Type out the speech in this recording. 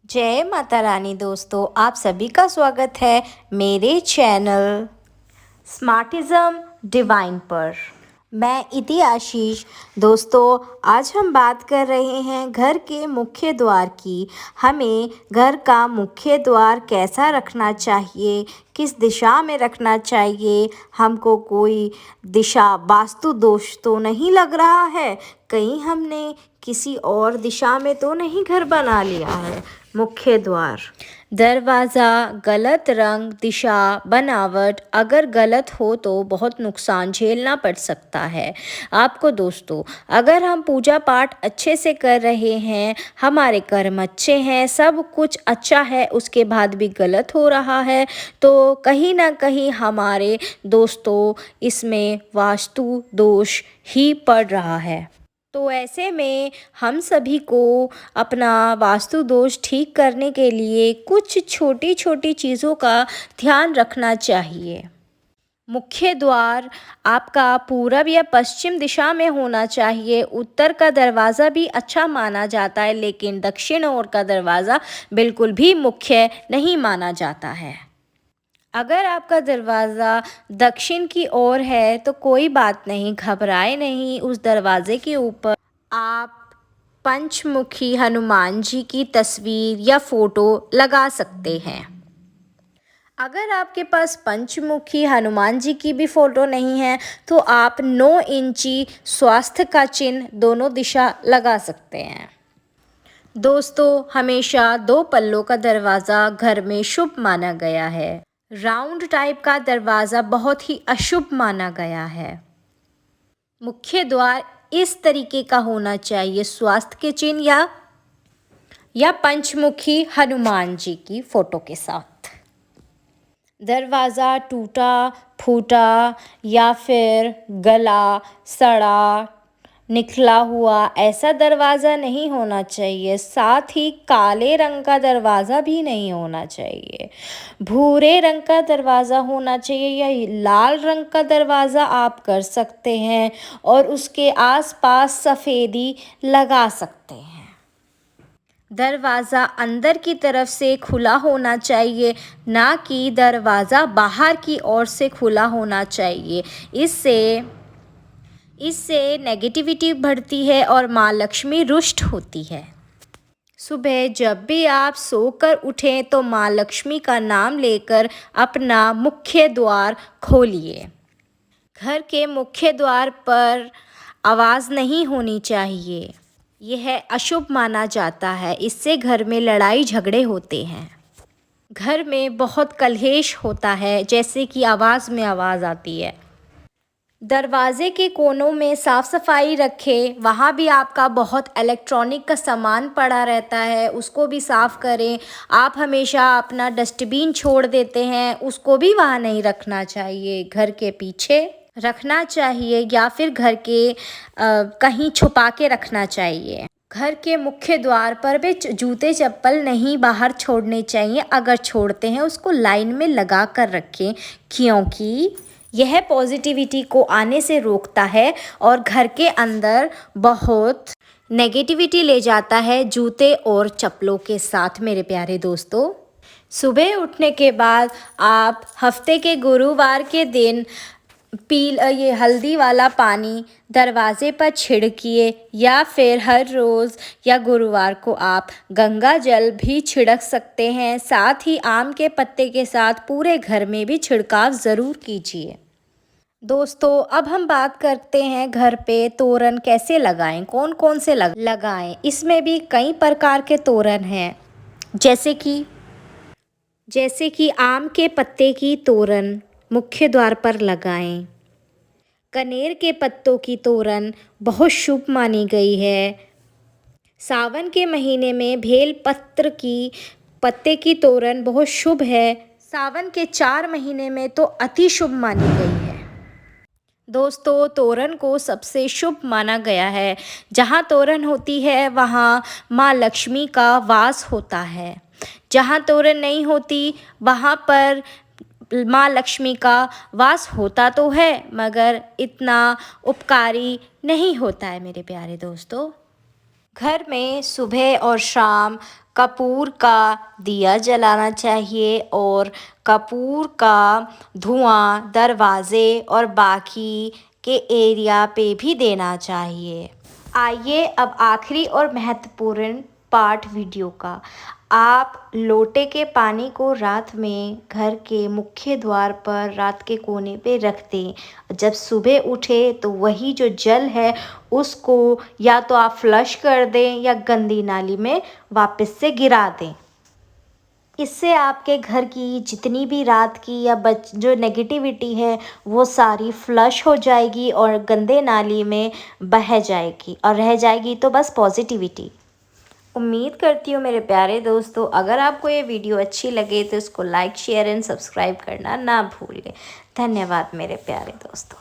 जय माता रानी दोस्तों, आप सभी का स्वागत है मेरे चैनल स्मार्टिज्म डिवाइन पर। मैं इति आशीष। दोस्तों, आज हम बात कर रहे हैं घर के मुख्य द्वार की। हमें घर का मुख्य द्वार कैसा रखना चाहिए, किस दिशा में रखना चाहिए, हमको कोई दिशा वास्तु दोष तो नहीं लग रहा है, कहीं हमने किसी और दिशा में तो नहीं घर बना लिया है। मुख्य द्वार, दरवाज़ा, गलत रंग, दिशा, बनावट अगर गलत हो तो बहुत नुकसान झेलना पड़ सकता है आपको। दोस्तों, अगर हम पूजा पाठ अच्छे से कर रहे हैं, हमारे कर्म अच्छे हैं, सब कुछ अच्छा है, उसके बाद भी गलत हो रहा है तो कहीं ना कहीं हमारे दोस्तों इसमें वास्तु दोष ही पड़ रहा है। तो ऐसे में हम सभी को अपना वास्तु दोष ठीक करने के लिए कुछ छोटी छोटी चीज़ों का ध्यान रखना चाहिए। मुख्य द्वार आपका पूरब या पश्चिम दिशा में होना चाहिए। उत्तर का दरवाज़ा भी अच्छा माना जाता है, लेकिन दक्षिण ओर का दरवाज़ा बिल्कुल भी मुख्य नहीं माना जाता है। अगर आपका दरवाज़ा दक्षिण की ओर है तो कोई बात नहीं, घबराए नहीं। उस दरवाजे के ऊपर आप पंचमुखी हनुमान जी की तस्वीर या फोटो लगा सकते हैं। अगर आपके पास पंचमुखी हनुमान जी की भी फोटो नहीं है तो आप 9 इंची स्वास्थ्य का चिन्ह दोनों दिशा लगा सकते हैं। दोस्तों, हमेशा 2 पल्लों का दरवाज़ा घर में शुभ माना गया है। राउंड टाइप का दरवाज़ा बहुत ही अशुभ माना गया है। मुख्य द्वार इस तरीके का होना चाहिए, स्वास्थ्य के चिन्ह या पंचमुखी हनुमान जी की फोटो के साथ। दरवाज़ा टूटा फूटा या फिर गला सड़ा निकला हुआ ऐसा दरवाज़ा नहीं होना चाहिए। साथ ही काले रंग का दरवाज़ा भी नहीं होना चाहिए। भूरे रंग का दरवाज़ा होना चाहिए या लाल रंग का दरवाज़ा आप कर सकते हैं और उसके आसपास सफ़ेदी लगा सकते हैं। दरवाज़ा अंदर की तरफ से खुला होना चाहिए, ना कि दरवाज़ा बाहर की ओर से खुला होना चाहिए। इससे नेगेटिविटी बढ़ती है और माँ लक्ष्मी रुष्ट होती है। सुबह जब भी आप सोकर उठें तो माँ लक्ष्मी का नाम लेकर अपना मुख्य द्वार खोलिए। घर के मुख्य द्वार पर आवाज़ नहीं होनी चाहिए, यह अशुभ माना जाता है। इससे घर में लड़ाई झगड़े होते हैं, घर में बहुत कलेश होता है, जैसे कि आवाज़ में आवाज़ आती है। दरवाज़े के कोनों में साफ़ सफाई रखें, वहाँ भी आपका बहुत इलेक्ट्रॉनिक का सामान पड़ा रहता है, उसको भी साफ़ करें। आप हमेशा अपना डस्टबिन छोड़ देते हैं, उसको भी वहाँ नहीं रखना चाहिए, घर के पीछे रखना चाहिए या फिर घर के कहीं छुपा के रखना चाहिए। घर के मुख्य द्वार पर भी जूते चप्पल नहीं बाहर छोड़ने चाहिए। अगर छोड़ते हैं उसको लाइन में लगा कर रखें, क्योंकि यह पॉजिटिविटी को आने से रोकता है और घर के अंदर बहुत नेगेटिविटी ले जाता है जूते और चप्पलों के साथ। मेरे प्यारे दोस्तों, सुबह उठने के बाद आप हफ्ते के गुरुवार के दिन ये हल्दी वाला पानी दरवाज़े पर छिड़किए या फिर हर रोज़ या गुरुवार को आप गंगा जल भी छिड़क सकते हैं। साथ ही आम के पत्ते के साथ पूरे घर में भी छिड़काव ज़रूर कीजिए। दोस्तों, अब हम बात करते हैं घर पे तोरण कैसे लगाएं, कौन कौन से लगाएं। इसमें भी कई प्रकार के तोरण हैं, जैसे कि आम के पत्ते की तोरण मुख्य द्वार पर लगाएं। कनेर के पत्तों की तोरण बहुत शुभ मानी गई है। सावन के महीने में बेल पत्र की पत्ते की तोरण बहुत शुभ है। सावन के 4 महीने में तो अति शुभ मानी गई है। दोस्तों, तोरण को सबसे शुभ माना गया है। जहाँ तोरण होती है वहाँ माँ लक्ष्मी का वास होता है। जहाँ तोरण नहीं होती वहाँ पर माँ लक्ष्मी का वास होता तो है, मगर इतना उपकारी नहीं होता है। मेरे प्यारे दोस्तों, घर में सुबह और शाम कपूर का दिया जलाना चाहिए और कपूर का धुआं दरवाज़े और बाकी के एरिया पे भी देना चाहिए। आइए अब आखिरी और महत्वपूर्ण पार्ट वीडियो का। आप लोटे के पानी को रात में घर के मुख्य द्वार पर रात के कोने पे रख दें। जब सुबह उठे तो वही जो जल है उसको या तो आप फ्लश कर दें या गंदी नाली में वापस से गिरा दें। इससे आपके घर की जितनी भी रात की या जो नेगेटिविटी है वो सारी फ्लश हो जाएगी और गंदे नाली में बह जाएगी और रह जाएगी तो बस पॉजिटिविटी। उम्मीद करती हूँ मेरे प्यारे दोस्तों, अगर आपको ये वीडियो अच्छी लगे तो इसको लाइक शेयर एंड सब्सक्राइब करना ना भूलें। धन्यवाद मेरे प्यारे दोस्तों।